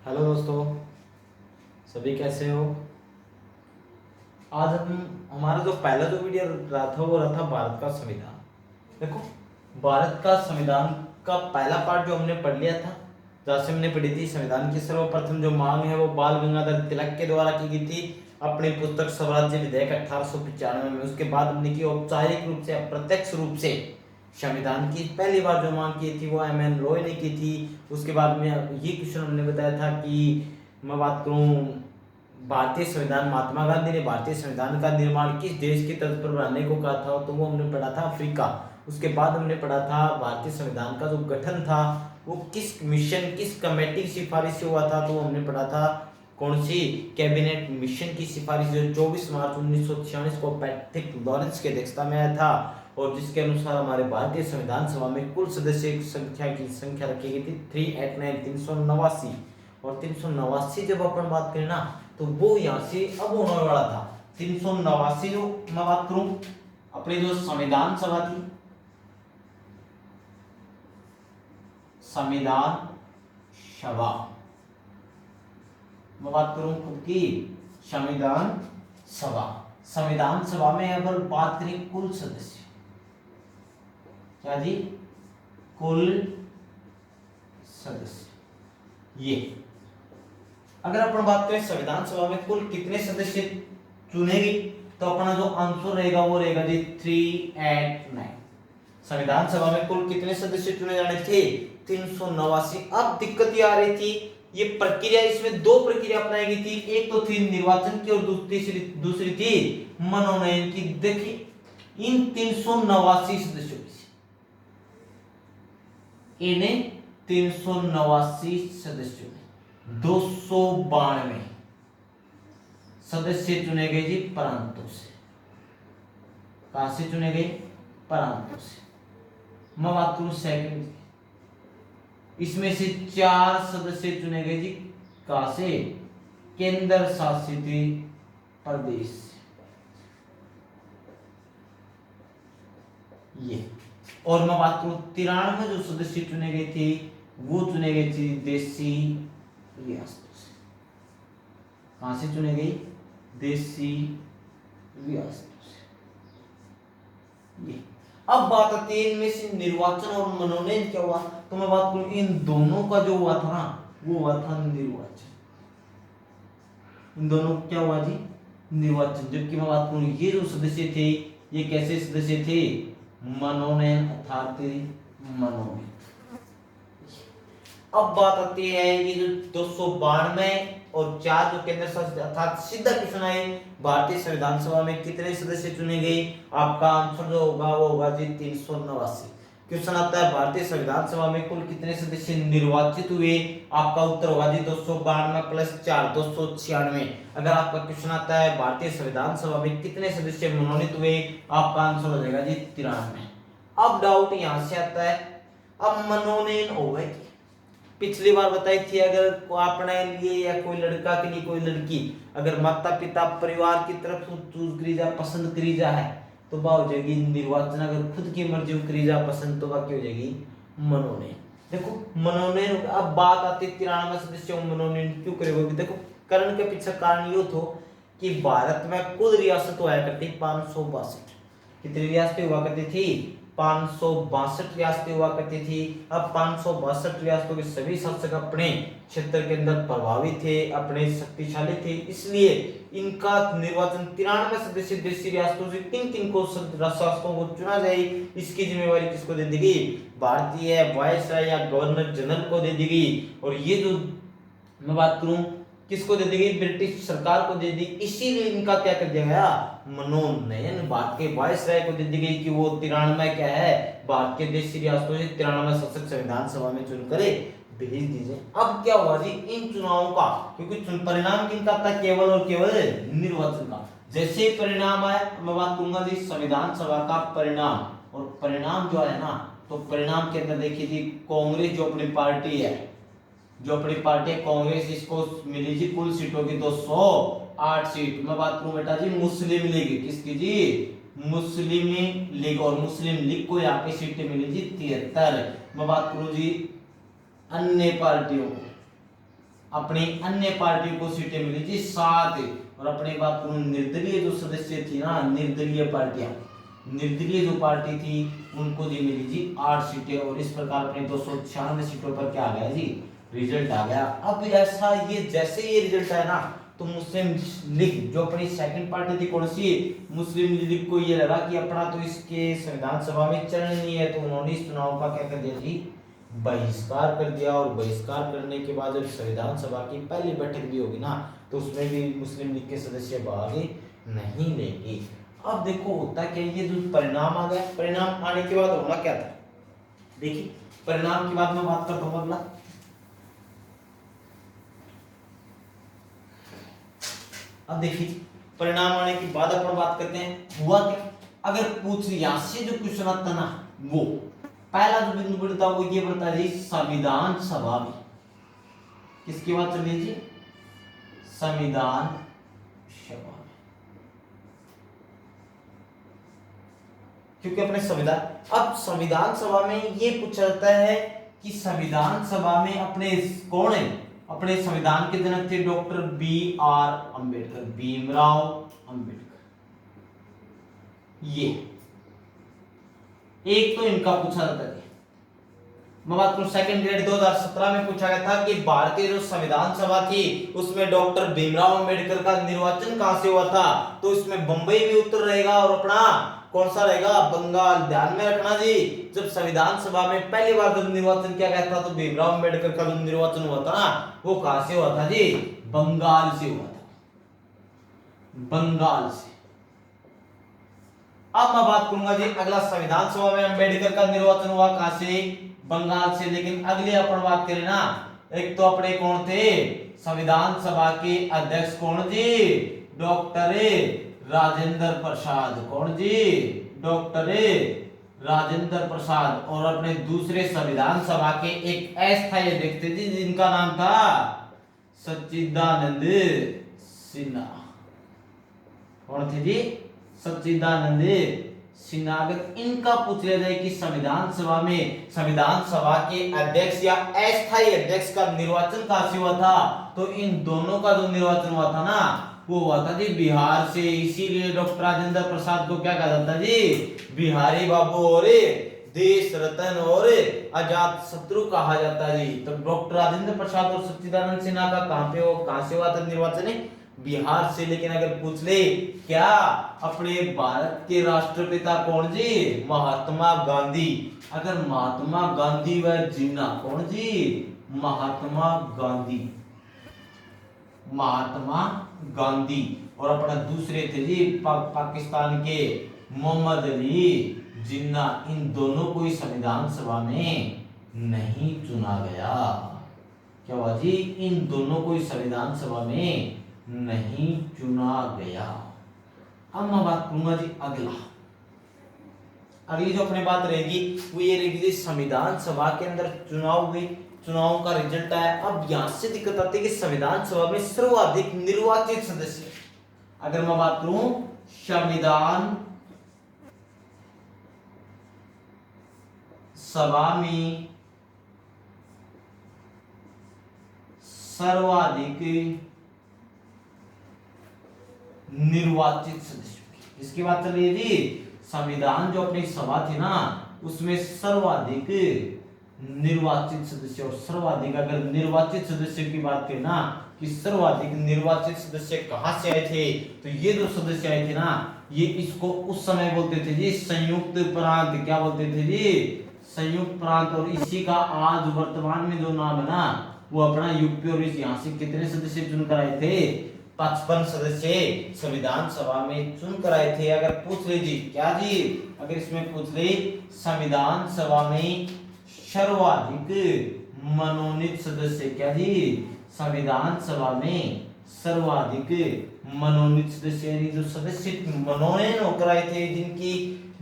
Hello दोस्तों, सभी कैसे हो। आज हमारा जो पहला जो वीडियो रहा था वो रहा था भारत का संविधान। देखो, भारत का संविधान का पहला पार्ट जो हमने पढ़ लिया था, जैसे हमने पढ़ी थी संविधान की सर्वप्रथम जो मांग है वो बाल गंगाधर तिलक के द्वारा की गई थी अपनी पुस्तक स्वराज्य विधेयक 1895 में। उसके बाद हमने की औपचारिक रूप से अप्रत्यक्ष रूप से संविधान की पहली बार जो मांग की थी वो एम.एन. रॉय ने की थी। उसके बाद में ये क्वेश्चन हमने बताया था कि मैं बात करूं भारतीय संविधान, महात्मा गांधी ने भारतीय संविधान का निर्माण किस देश की तर्ज पर बनाने को कहा था, तो वो हमने पढ़ा था अफ्रीका। उसके बाद हमने पढ़ा था भारतीय संविधान का जो गठन था वो किस मिशन, किस कमेटी की सिफारिश से हुआ था, तो हमने पढ़ा था कौन सी कैबिनेट मिशन की सिफारिश जो 24 मार्च 1946 को पैट्रिक लॉरेंस की अध्यक्षता में आया था, और जिसके अनुसार हमारे भारतीय संविधान सभा में कुल सदस्य की संख्या रखी गई थी 389 389। और 389 जब अपन बात करें ना तो वो यहाँ से अब होने वाला था 389। जो मैं बात करूं अपनी जो संविधान सभा थी, संविधान सभा, मैं बात करूं खुद की संविधान सभा। संविधान सभा में अगर बात करें कुल सदस्य, क्या जी, कुल सदस्य, ये अगर अपन बात करें संविधान सभा में कुल कितने सदस्य चुनेगी, तो अपना जो आंसर रहेगा वो रहेगा जी 389। संविधान सभा में कुल कितने सदस्य चुने जाने थे, 389। अब दिक्कत ये आ रही थी, ये प्रक्रिया, इसमें दो प्रक्रिया अपनाई गई थी, एक तो थी निर्वाचन की और दूसरी थी मनोनयन की। देखिए इन 389 सदस्यों में से इन्हें 389 सदस्यों में 292 सदस्य चुने गए जी प्रांतों से। कहां से चुने गए, प्रांतों से। मैं बात करूं सेकंड, इसमें से 4 सदस्य चुने गए जी कहां से, केंद्र शासित प्रदेश से। ये और मैं बात करूं 93 जो सदस्य चुने गए थे वो चुने गए थे देशी रियासतों से। कहां से चुने गए, देशी रियासतों से। ये अब बात आती है इनमें से निर्वाचन और मनोनयन क्या हुआ, तो मैं बात करूं इन दोनों का जो हुआ था ना वो हुआ था निर्वाचन। इन दोनों क्या हुआ जी, निर्वाचन। जबकि मैं बात करूं ये जो सदस्य थे ये कैसे सदस्य थे, मनोनयन अर्थात मनोनयन। अब बात आती है ये जो 292 और 4 जो केंद्र शासित, अर्थात सीधा क्वेश्चन है भारतीय संविधान सभा में कितने सदस्य चुने गए, आपका आंसर जो होगा वो होगा जी 389। क्वेश्चन आता है भारतीय संविधान सभा में कुल कितने सदस्य निर्वाचित हुए, आपका उत्तर होगा जी 292 प्लस 4 296। अगर आपका क्वेश्चन आता है भारतीय संविधान सभा में कितने सदस्य मनोनीत हुए, आपका आंसर हो जाएगा जी 93। अब डाउट यहां से आता है, अब मनोनयन हो गए, पिछली बार बताई थी अगर अपने लिए या कोई लड़का के लिए कोई लड़की अगर माता पिता परिवार की तरफ से चूज करी जा, पसंद करी जा है तो वह हो जाएगी निर्वाचन। अगर खुद की मर्जी करी जा पसंद तो वह क्या हो जाएगी, मनोनयन। देखो मनोनयन, अब बात आती 93 सदस्यों मनोनयन क्यों करेगा, देखो करण के पीछे कारण ये तो कि भारत में कुल रियासत हुआ करती 562। कितनी रियासतें हुआ करती थी, 562 रियासतें हुआ करती थी। अब 562 रियासतों के सभी शासक अपने क्षेत्र के अंदर प्रभावी थे, अपने शक्तिशाली थे, इसलिए इनका निर्वाचन 93 सदस्य देशी रियासतों से किन किन को शासकों को चुना जाए, इसकी जिम्मेवारी किसको दे दी गई, भारतीय वायसराय या गवर्नर जनरल को दे दी गई। और ये जो मैं बात करूं किसको दे दी गई, ब्रिटिश सरकार को दे दी, इसीलिए इनका क्या कर दिया गया, मनोनयन भारत के वायसराय को दे दी गई कि वो 93 क्या है, भारत के देशी रियासतों से 93 शासक संविधान सभा में चुनकर भेज दीजिए। अब क्या हुआ जी इन चुनावों का, क्योंकि परिणाम किनका था, केवल और केवल निर्वाचन का। जैसे ही परिणाम आया मैं बात करूंगा जी संविधान सभा का परिणाम, और परिणाम जो है ना तो परिणाम के अंदर देखिए जी कांग्रेस जो अपनी पार्टी है, जो अपनी पार्टी कांग्रेस, इसको मिली जी कुल सीटों की 208 सीट। मैं बात करूं बेटा जी मुस्लिम लीग किसकी जी, मुस्लिम लीग, और मुस्लिम लीग को यहाँ पे सीटें मिली जी 73। मैं बात करूं जी अन्य पार्टियों को, अपनी अन्य पार्टियों को सीटें मिली जी 7। और अपने बात करूं निर्दलीय जो सदस्य थी ना, निर्दलीय पार्टियां, निर्दलीय जो पार्टी थी उनको जी मिली जी 8 सीटें। और इस प्रकार अपने 296 सीटों पर क्या आ गया जी, रिजल्ट आ गया। अब ऐसा ये जैसे ये रिजल्ट है ना, तो मुस्लिम लीग जो अपनी सेकंड पार्टी थी कौन सी, मुस्लिम लीग को ये लगा कि अपना तो इसके संविधान सभा में चलन नहीं है, तो उन्होंने इस चुनाव का क्या कर दिया जी, बहिष्कार कर दिया। और बहिष्कार करने के बाद जब संविधान सभा की पहली बैठक भी होगी ना, तो उसमें भी मुस्लिम लीग के सदस्य भाग नहीं लेंगे। अब देखो होता क्या, ये जो परिणाम आ गया, परिणाम आने के बाद होना क्या था, देखिए परिणाम के बाद मैं बात करता हूं अगला। अब देखिए परिणाम आने के बाद अपन बात करते हैं हुआ क्या। अगर पूछ यहां से जो क्वेश्चन आता ना, वो पहला जो बिंदु बढ़ता वो ये बढ़ता जी संविधान सभा में, किसकी बात चल रही जी, संविधान सभा में, क्योंकि अपने संविधान, अब संविधान सभा में ये पूछा जाता है कि संविधान सभा में अपने कौन है, अपने संविधान के जनक थे डॉक्टर B.R. अम्बेडकर, भीमराव अम्बेडकर। ये एक तो इनका पूछा जाता है। मैं बात करूं सेकंड ग्रेड 2017 में पूछा गया था कि भारतीय जो संविधान सभा थी उसमें डॉक्टर भीमराव अम्बेडकर का निर्वाचन कहां से हुआ था, तो इसमें बंबई भी उत्तर रहेगा और अपना कौन सा रहेगा, बंगाल। ध्यान में रखना जी, जब संविधान सभा में पहली बार जब निर्वाचन किया गया था, तो भीमराव अम्बेडकर का जो निर्वाचन हुआ था ना, वो कहां से हुआ था जी, बंगाल से हुआ था, बंगाल से। अब मैं बात करूंगा जी अगला, संविधान सभा में अम्बेडकर का निर्वाचन हुआ कहां से, बंगाल से। लेकिन अगले अपन बात करें ना, एक तो अपने कौन थे, संविधान सभा के अध्यक्ष कौन जी, डॉक्टर राजेंद्र प्रसाद, कौन जी, डॉक्टर राजेंद्र प्रसाद। और अपने दूसरे संविधान सभा के एक अस्थायी अध्यक्ष थे जी, जिनका नाम था सच्चिदानंद सिन्हा। कौन थे जी, सच्चिदानंद सिन्हा। अगर इनका पूछ लिया जाए कि संविधान सभा में संविधान सभा के अध्यक्ष या अस्थायी अध्यक्ष का निर्वाचन कहां से हुआ था, तो इन दोनों का जो निर्वाचन हुआ था ना, वो हुआ था जी बिहार से। इसीलिए डॉक्टर राजेंद्र प्रसाद को क्या कहा जाता जी, बिहारी बाबू और देश रत्न और अजात शत्रु कहा जाता जी। तो डॉक्टर राजेंद्र प्रसाद और सच्चिदानंद सिन्हा का कहां से हुआ था निर्वाचन, बिहार से। लेकिन अगर पूछ ले क्या अपने भारत के राष्ट्रपिता कौन जी, महात्मा गांधी। अगर महात्मा गांधी व जिन्ना, कौन जी, महात्मा गांधी, महात्मा गांधी। और अपना दूसरे थे जी पाकिस्तान के मोहम्मद अली जिन्ना। इन दोनों को ही संविधान सभा में नहीं चुना गया। क्या हुआ जी, इन दोनों को ही संविधान सभा में नहीं चुना गया। अब मैं बात करूंगा जी अगला, अगली जो अपने बात रहेगी वो ये रहेगी जी संविधान सभा के अंदर चुनाव हुई, चुनाव का रिजल्ट आया। अब यहां से दिक्कत आती है कि संविधान सभा में सर्वाधिक निर्वाचित सदस्य, अगर मैं बात करूं संविधान सभा में सर्वाधिक निर्वाचित सदस्य, इसकी बात चल रही है जी, संविधान जो अपनी सभा थी ना उसमें सर्वाधिक निर्वाचित सदस्य। और सर्वाधिक अगर निर्वाचित सदस्य की बात करें ना कि सर्वाधिक निर्वाचित सदस्य कहां से आए थे, तो ये जो सदस्य आए थे ना, ये इसको उस समय बोलते थे जी संयुक्त प्रांत। क्या बोलते थे जी, संयुक्त प्रांत। और इसी का आज वर्तमान में जो नाम है ना वो अपना यूपी। और यहाँ से कितने सदस्य चुनकर आए थे, 55 सदस्य संविधान सभा में चुनकर आए थे। अगर पूछ ले जी क्या जी, अगर इसमें पूछ ले संविधान सभा में सर्वाधिक मनोनीत सदस्य, क्या जी, संविधान सभा में सर्वाधिक मनोनीत सदस्य, यानी जो सदस्य मनोनयन होकर आए थे, जिनकी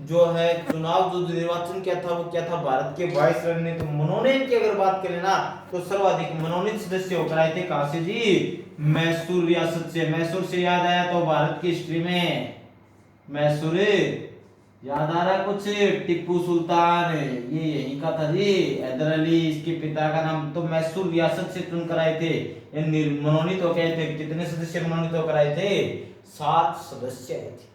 जो है चुनाव जो निर्वाचन किया था वो क्या था, भारत के वायसराय ने। तो मनोनयन की अगर बात करें ना तो सर्वाधिक मनोनीत सदस्य होकर आए थे कहां से जी, मैसूर रियासत से। मैसूर से याद आया तो भारत की हिस्ट्री में मैसूर याद आ रहा है कुछ? टिप्पू सुल्तान, ये यहीं का था जी। हैदर अली, इसके पिता का नाम। तो मैसूर रियासत से चुन कर आए थे, ये मनोनीत हो गए थे। कितने सदस्य मनोनीत होकर आए थे? 7 सदस्य आए थे।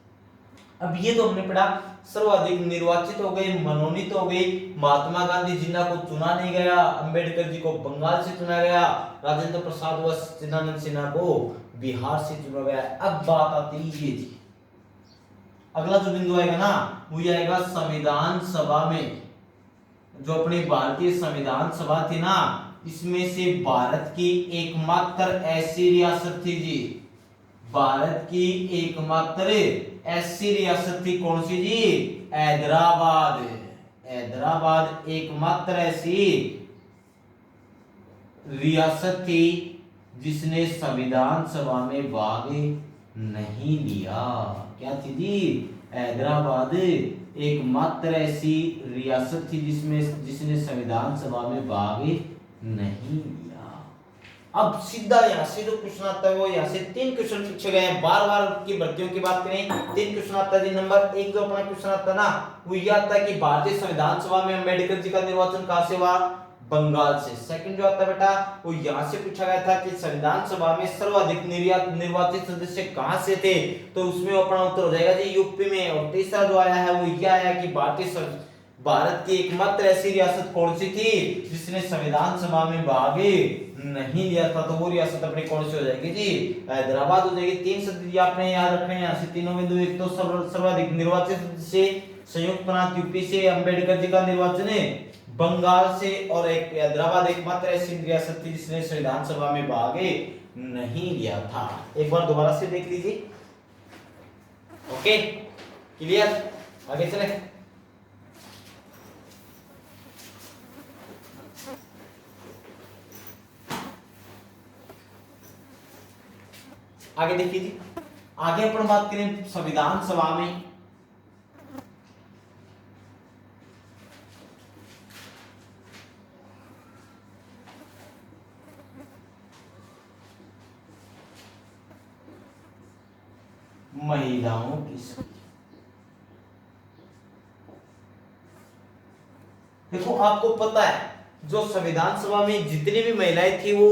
अब ये तो हमने पढ़ा, सर्वाधिक निर्वाचित हो गए, मनोनीत हो गए। महात्मा गांधी जिन्ना को चुना नहीं गया, अंबेडकर जी को बंगाल से चुना गया, राजेंद्र प्रसाद व सच्चिदानंद सिन्हा को बिहार से चुना गया। अब बात आती है ये थी, अगला जो बिंदु आएगा ना, वो ये आएगा संविधान सभा में। जो अपनी भारतीय संविधान सभा थी ना, इसमें से भारत की एकमात्र ऐसी रियासत थी जी, भारत की एकमात्र ऐसी रियासत थी, कौन सी जी? हैदराबाद। हैदराबाद एकमात्र ऐसी रियासत थी जिसने संविधान सभा में भाग नहीं लिया। क्या थी जी? हैदराबाद एकमात्र ऐसी रियासत थी जिसने संविधान सभा में भाग नहीं लिया। अब सीधा यहाँ से जो क्वेश्चन आता है वो यहाँ से 3 क्वेश्चन पूछे गए हैं। बार बार की भर्तियों की बात करें, 3 क्वेश्चन आता है जी। नंबर 1 जो अपना क्वेश्चन आता है ना, वो ये आता है कि भारतीय संविधान सभा में अंबेडकर जी का निर्वाचन कहां से हुआ? बंगाल से। सेकंड जो आता है बेटा, वो यहाँ से पूछा गया था कि संविधान सभा में सर्वाधिक निर्वाचित सदस्य कहां से थे, तो उसमें अपना उत्तर हो जाएगा जी यूपी में। और तीसरा जो आया है वो ये आया कि भारत की एकमात्र ऐसी रियासत कौन सी थी जिसने संविधान सभा में भाग नहीं लिया था, तो वो रियासत अपनी कौन सी हो जाएगी जी? हैदराबाद हो जाएगी। 3 सदस्य आपने याद रखने हैं यहाँ से तीनों बिंदु। एक तो सर्वाधिक निर्वाचित सदस्य संयुक्त प्रांत यूपी से अंबेडकर जी का निर्वाचन है, बंगाल से, और एक हैदराबाद एकमात्र ऐसी रियासत थी जिसने संविधान सभा में भाग नहीं लिया था। एक बार दोबारा से देख लीजिए। Okay, clear? आगे चले। आगे देखिए जी, आगे अपन बात करें संविधान सभा में महिलाओं की संख्या। देखो आपको पता है, जो संविधान सभा में जितनी भी महिलाएं थी, वो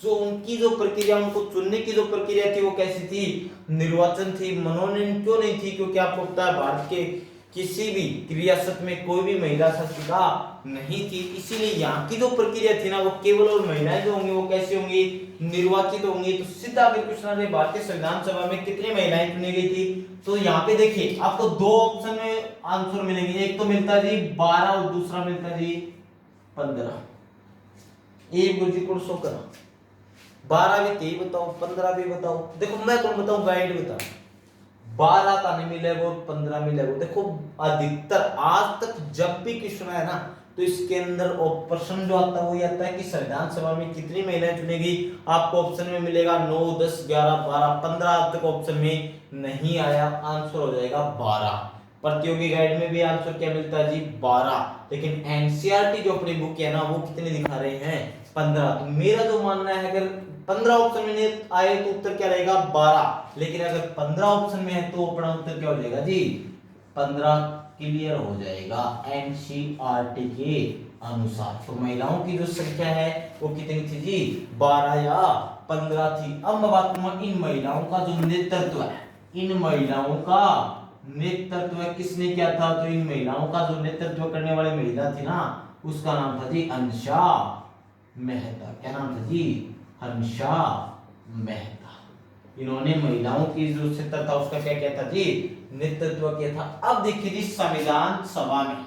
जो उनकी जो प्रक्रिया, उनको चुनने की जो प्रक्रिया थी वो कैसी थी? निर्वाचन थी, मनोनयन क्यों नहीं थी? क्योंकि आपको पता है भारत के किसी भी रियासत में कोई भी महिला शासिका नहीं थी, इसीलिए यहाँ की जो प्रक्रिया थी ना, वो केवल और महिलाएं जो होंगी वो कैसी होंगी? निर्वाचित होंगी। तो सीधा अगर क्वेश्चन है भारतीय संविधान सभा में कितनी महिलाएं चुनी गई थी, तो यहाँ पे देखिए आपको 2 ऑप्शन में आंसर मिलेंगे। एक तो मिलता है जी 12 और दूसरा मिलता है जी 15। एक गुरुजी को शो करा, 12 भी थे बताओ, 15 भी बताओ। देखो मैं कौन बताऊं, गाइड बता। 12 का नहीं मिलेगा और 15 मिलेगा। देखो अधिकतर आज तक जब भी क्वेश्चन है ना, तो इसके अंदर प्रश्न जो आता है वो ये आता है कि संविधान सभा में कितनी महिलाएं चुनेगी। आपको ऑप्शन में मिलेगा 9, 10, 11, 12, 15। अब तक ऑप्शन में नहीं आया, आंसर हो जाएगा 12। प्रतियोगी गाइड में भी आंसर क्या मिलता है जी? 12। लेकिन एनसीईआरटी जो अपनी बुक है ना, वो कितने दिखा रहे हैं? 15। तो मेरा जो मानना है, अगर 15 ऑप्शन में आए तो उत्तर क्या रहेगा? 12। लेकिन अगर 15 ऑप्शन में है तो अपना उत्तर क्या हो जाएगा जी? 15 क्लियर हो जाएगा एनसीईआरटी के अनुसार। तो महिलाओं की जो संख्या है वो कितनी थी जी? 12 या 15 थी। अब मैं बात करूंगा इन महिलाओं का जो नेतृत्व है, इन महिलाओं का नेतृत्व किसने किया था? तो इन महिलाओं का जो नेतृत्व करने वाली महिला थी ना, उसका नाम था जी हंसा मेहता। क्या नाम था जी? हंसा मेहता। इन्होंने महिलाओं की जो क्षेत्र था उसका क्या किया था जी? नेतृत्व किया था। अब देखिए जी संविधान सभा में,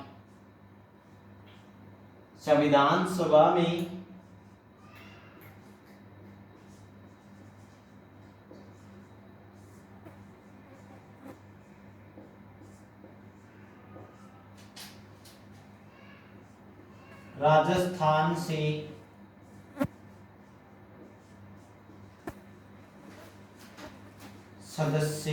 संविधान सभा में राजस्थान से सदस्य।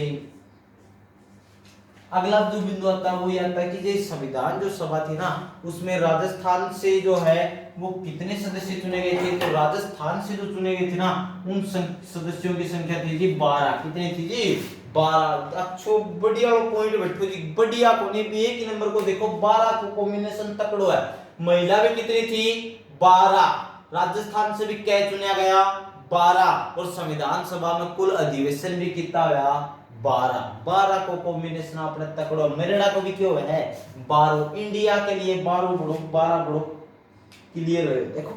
अगला जो बिंदु आता है वो ये आता है कि ये संविधान जो सभा थी ना, उसमें राजस्थान से जो है वो कितने सदस्य चुने गए थे? तो राजस्थान से जो चुने गए थे ना, उन सदस्यों की संख्या थी जी 12। कितनी थी जी? 12 अच्छो बढ़िया पॉइंट बैठो जी, बढ़िया कोने भी एक ही नंबर को देखो 12 को कॉम्बिनेशन तकड़ो है। महिला भी कितनी थी 12, राजस्थान से भी क्या चुना गया 12, और संविधान सभा में कुल अधिवेशन भी कितना हुआ 12, 12 को कॉम्बिनेशन आपने तकड़ो, मेरिड़ा को भी क्यों है 12, इंडिया के लिए 12 बड़ो 12 बड़ो क्लियर है। देखो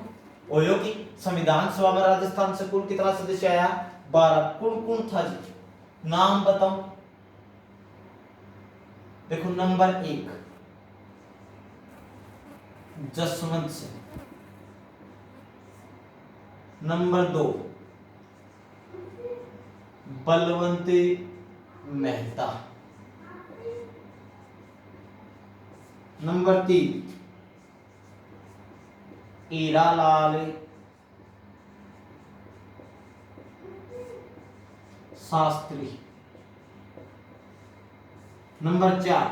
ओयो की संविधान सभा में राजस्थान से कुल कितना सदस्य आया 12, कौन कौन था जी नाम बताओ। देखो number 1 Jaswant Singh, number 2 Balwant Mehta, number 3 Hiralal Shastri, number 4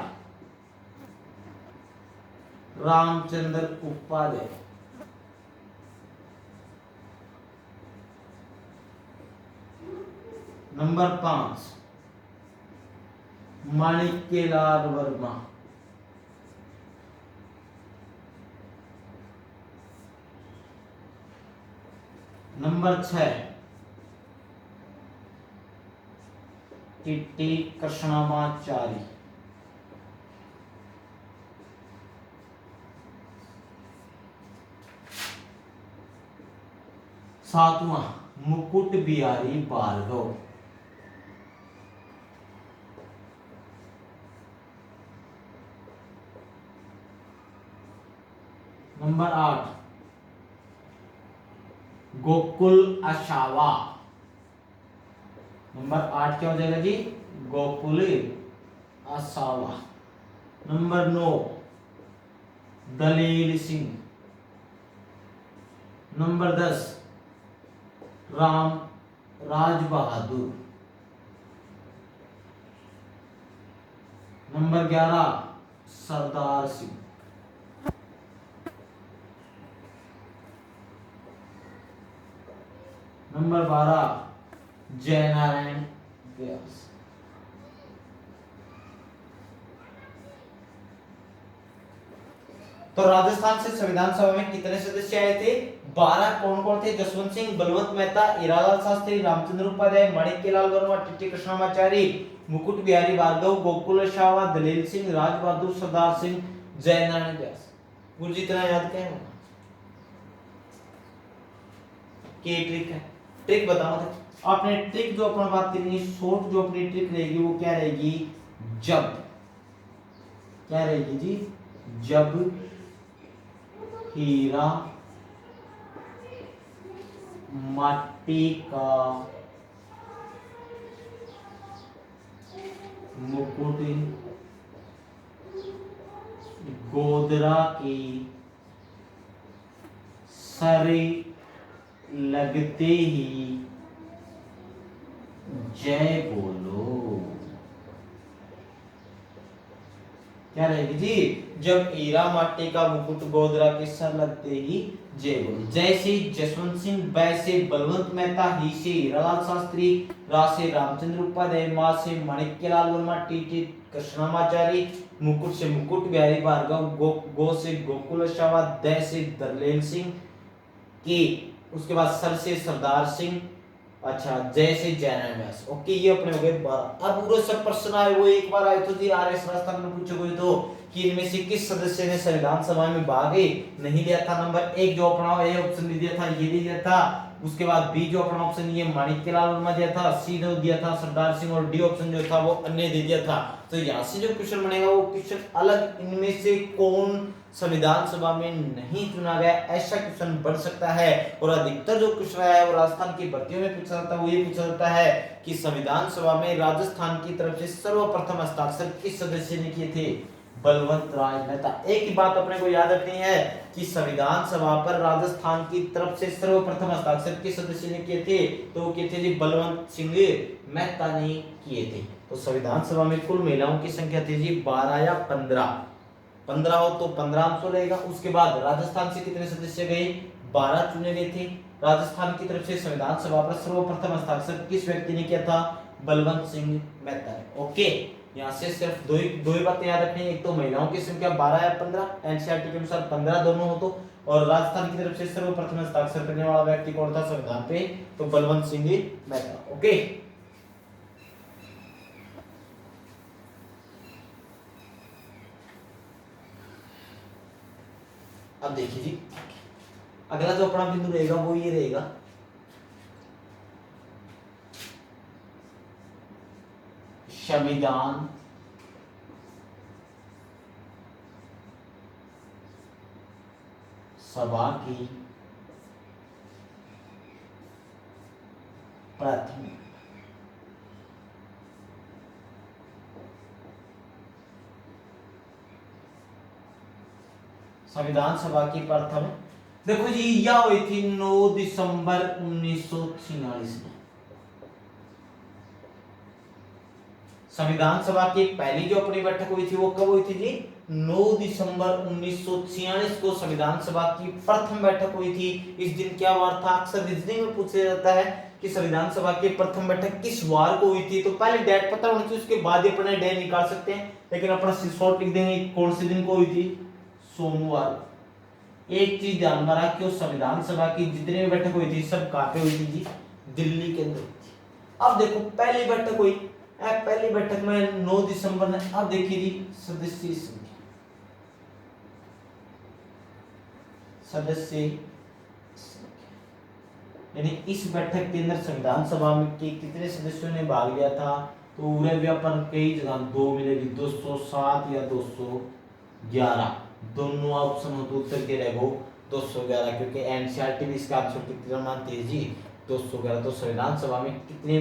Ramchandra Upadhyay, number 5 Manikyalal Verma, number 6 T T Krishnamachari, सातवां मुकुट बिहारी भार्गव, नंबर 8 गोकुल अशावा, नंबर 8 क्या हो जाएगा जी गोकुल असावा, नंबर 9 दलील Singh, number 10 Ram Raj Bahadur, number 11 Sardar Singh, number 12 Jainarayan व्यास। तो राजस्थान से संविधान सभा में कितने सदस्य आए थे 12, कौन कौन थे जसवंत सिंह, बलवंत मेहता, हीरालाल शास्त्री, रामचंद्र उपाध्याय, माणिक्यलाल वर्मा, टीटी कृष्णमाचारी, मुकुट बिहारी भार्गव, गोकुल अशावा, दलील सिंह, राज बहादुर, सरदार सिंह, जयनारायण व्यास। गुरु जी इतना याद क्या है कि ट्रिक है, ट्रिक बताओ आपने, ट्रिक जो अपन बात करेंगे शॉर्ट जो अपनी ट्रिक रहेगी वो क्या रहेगी, जब क्या रहेगी जी, जब हीरा माटी का मुकुट गोदरा की सर लगते ही जय बोलो। क्या रहेगी जी, जब हीरा माटी का मुकुट गोदरा के सर लगते ही जय बोलो। जय से जसवंत सिंह, बै से बलवंत मेहता, ही से हीरालाल शास्त्री, रा से रामचंद्र उपाध्याय, मा से माणिक्यलाल वर्मा, टी से कृष्णमाचारी, मुकुट से मुकुट बिहारी भार्गव, गो से गोकुल अशावा, दै से दलेल सिंह, के उसके बाद सर से सरदार सिंह, अच्छा जय से जयनारायण व्यास। ओके ये अपने हो गए 12। अब पूरे सब प्रश्न आए वो एक बार आए तो जी आरएस राजस्थान में पूछोगे तो कि इनमें से किस सदस्य ने संविधान सभा में भाग नहीं लिया था। नंबर 1 जो अपना ए ऑप्शन दिया था ये दिया था, उसके बाद बी जो अपना ऑप्शन ये माणिक्यलाल वर्मा दिया था, सी जो दिया था सरदार सिंह, और डी ऑप्शन जो था वो अन्य दे दिया था। तो यहाँ से जो क्वेश्चन बनेगा वो क्वेश्चन अलग, इनमें से कौन संविधान सभा में नहीं चुना गया ऐसा क्वेश्चन बन सकता है। और अधिकतर जो क्वेश्चन है वो राजस्थान की भर्तियों में पूछा जाता है, वो ये पूछा जाता है कि संविधान सभा में राजस्थान की तरफ से सर्वप्रथम हस्ताक्षर किस सदस्य ने किए थे, बलवंत राय मेहता। एक ही बात अपने को याद रखनी है कि संविधान सभा पर राजस्थान की तरफ से सर्वप्रथम हस्ताक्षर किस सदस्य ने किए थे, तो वो किए थे जी बलवंत सिंह मेहता ने किए थे। तो संविधान सभा में कुल महिलाओं की संख्या थी जी 12 या 15 हो तो 15 आंसर रहेगा। उसके बाद राजस्थान से कितने सदस्य गए, 12 चुने गए थे। राजस्थान की तरफ से संविधान सभा पर सर्वप्रथम हस्ताक्षर किस व्यक्ति ने किया था, बलवंत सिंह मेहता है। ओके, यहाँ से सिर्फ दो ही बातें याद रखनी है, एक तो महिलाओं की संख्या 12 या 15, एनसीईआरटी के अनुसार 15 दोनों हो और राजस्थान की तरफ से सर्वप्रथम हस्ताक्षर करने वाला व्यक्ति कौन था संविधान पे, तो बलवंत सिंह मेहता। ओके, अब देखिए जी, अगला जो अपना बिंदु रहेगा वो ये रहेगा, संविधान सभा की प्रथम संविधान सभा की प्रथम, देखो जी यह हुई थी 9 दिसंबर 1946 में। संविधान सभा की पहली जो अपनी बैठक हुई थी वो कब हुई थी जी, 9 दिसंबर 1946 को संविधान सभा की प्रथम बैठक हुई थी। इस दिन क्या वार था, अक्सर रीजनिंग में पूछा जाता है कि संविधान सभा की प्रथम बैठक किस वार को हुई थी, तो पहले डेट पता होनी चाहिए, उसके बाद ही अपने डे निकाल सकते हैं, लेकिन अपना शॉर्ट लिख देंगे कौन से दिन को हुई थी, सोमवार। एक चीज ध्यान में रखियो, संविधान सभा की जितनी भी बैठक हुई थी सब कहां पे हुई थी जी, दिल्ली के अंदर। अब देखो पहली बैठक हुई, पहली बैठक में 9 दिसंबर में, अब देखिए जी सदस्य संख्या, यानी इस बैठक के अंदर संविधान सभा में के कितने सदस्यों ने भाग लिया था, तो पूरे व्यापार कई जगह दो मिलेगी, 207 या 211, दोनों ऑप्शन हो तो उत्तर के रहेगा 211, क्योंकि एनसीईआरटी भी इसका आंसर कितना मानती है जी 211। तो संविधान सभा में कितने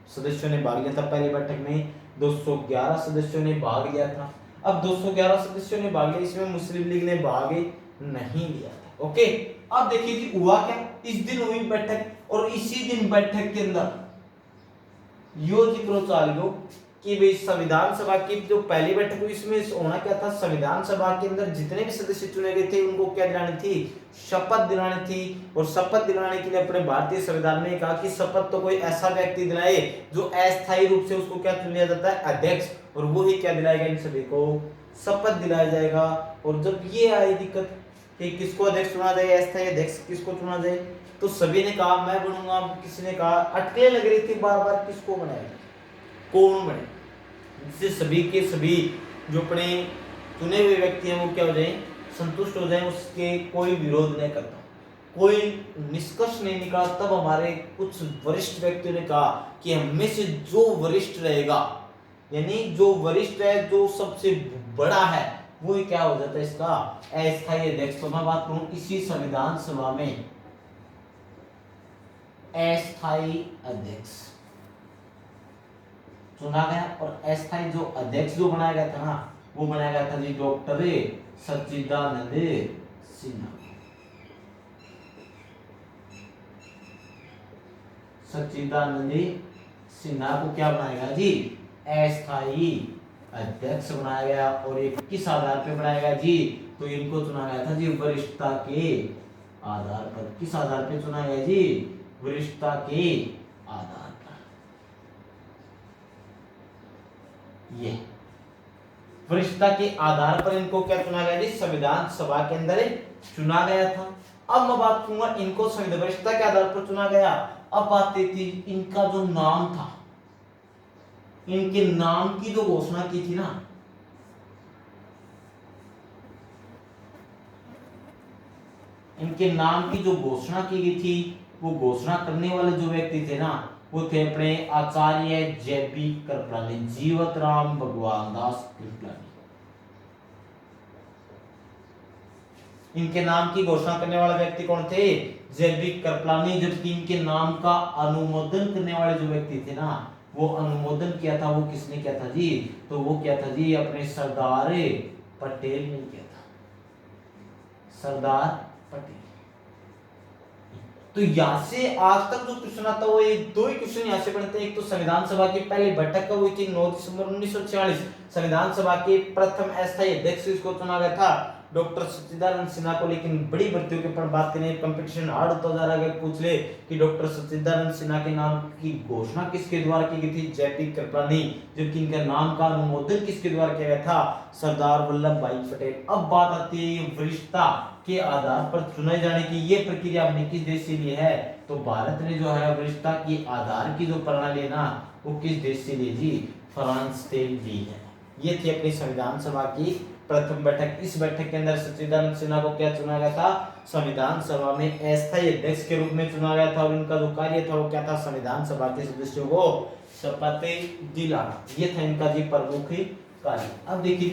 सदस्यों ने भाग लिया था पहली बैठक में, 211 सदस्यों ने भाग लिया था। अब 211 सदस्यों ने भाग लिया, इसमें मुस्लिम लीग ने भाग नहीं लिया था। ओके, अब देखिए जी हुआ क्या, इस दिन हुई बैठक और इसी दिन बैठक के अंदर यो जिक्र चालियो कि भाई संविधान सभा की जो पहली बैठक हुई इसमें होना क्या था, संविधान सभा के अंदर जितने भी सदस्य चुने गए थे उनको क्या दिलानी थी, शपथ दिलानी थी। और शपथ दिलाने के लिए अपने भारतीय संविधान में कहा कि शपथ तो कोई ऐसा व्यक्ति दिलाए जो अस्थायी रूप से उसको क्या चुन लिया जाता है, अध्यक्ष, और वो ही क्या दिलाएगा, इन सभी को शपथ दिलाया जाएगा। और जब ये आई दिक्कत कि किसको अध्यक्ष चुना जाए, अस्थायी अध्यक्ष किसको चुना जाए, तो सभी ने कहा मैं बनूंगा, किसी ने कहा, अटकलें लग रही थी बार बार किसको बनाएगा, कौन बने, जिससे सभी के सभी जो अपने चुने हुए व्यक्ति हैं वो क्या हो जाए, संतुष्ट हो जाए, उसके कोई विरोध नहीं करता, कोई निष्कर्ष नहीं निकला। तब हमारे कुछ वरिष्ठ व्यक्तियों ने कहा कि हमें से जो वरिष्ठ रहेगा, यानी जो वरिष्ठ है, जो सबसे बड़ा है, वो ही क्या हो जाता है, इसका अस्थायी अध्यक्ष। तो मैं बात करूं इसी संविधान सभा में अस्थायी अध्यक्ष चुना गया, और अस्थायी जो अध्यक्ष जो बनाया गया था ना, वो बनाया गया था जी डॉक्टर सच्चिदानंद सिन्हा। सच्चिदानंद सिन्हा को क्या बनाया गया जी, अस्थायी अध्यक्ष बनाया गया। और ये किस आधार पे बनाया गया जी, तो इनको चुना गया था जी वरिष्ठता के आधार पर। किस आधार पे चुना गया जी, वरिष्ठता के आधार पर। ये वरिष्ठता के आधार पर इनको क्या चुना गया जी, संविधान सभा के अंदर चुना गया था। अब मैं बात करूंगा इनको संविधान वरिष्ठता के आधार पर चुना गया। अब बात थी इनका जो नाम था, इनके नाम की जो घोषणा की थी ना, इनके नाम की जो घोषणा की गई थी, वो घोषणा करने वाले जो व्यक्ति थे ना, वो थे अपने आचार्य जे.बी. कृपलानी, जीवत राम भगवान दास कृपलानी। इनके नाम की घोषणा करने वाले व्यक्ति कौन थे, जे.बी. कृपलानी। जबकि इनके नाम का अनुमोदन करने वाले जो व्यक्ति थे ना, वो अनुमोदन किया था, वो किसने किया था जी, तो वो क्या था जी, अपने सरदार पटेल ने किया था, सरदार पटेल। तो यहां से आज तक जो क्वेश्चन आता है वो ये दो ही क्वेश्चन यहां से बनते हैं। एक तो संविधान सभा की पहली बैठक कब हुई थी, 9 दिसंबर 1946, संविधान सभा के प्रथम अस्थायी अध्यक्ष इसको चुना गया था, डॉक्टर सच्चिदानंद सिन्हा को, लेकिन बड़ी भर्तियों के पर बात करें, कंपटीशन हार्ड होता जा रहा है। पूछ ले कि डॉक्टर सच्चिदानंद सिन्हा के नाम की घोषणा किसके द्वारा की गई थी? जेपी कृपलानी। जबकि इनका नाम का अनुमोदन किसके द्वारा किया गया था? सरदार वल्लभ भाई पटेल। अब बात आती है वरिष्ठता के आधार पर चुने जाने की, ये प्रक्रिया अपने किस देश से ली है? तो भारत ने जो है वरिष्ठता की आधार की जो प्रणाली है ना, वो किस देश से ली जी? फ्रांस से ली है। ये थी अपनी संविधान सभा की प्रथम बैठक। इस बैठक के अंदर सच्चिदानंद सिन्हा को क्या चुना गया था? संविधान सभा में अस्थायी अध्यक्ष के रूप में चुना गया था, और इनका जो कार्य था वो क्या था? संविधान सभा के सदस्यों को शपथ दिलाना। ये था इनका जी प्रमुख कार्य। अब देखिए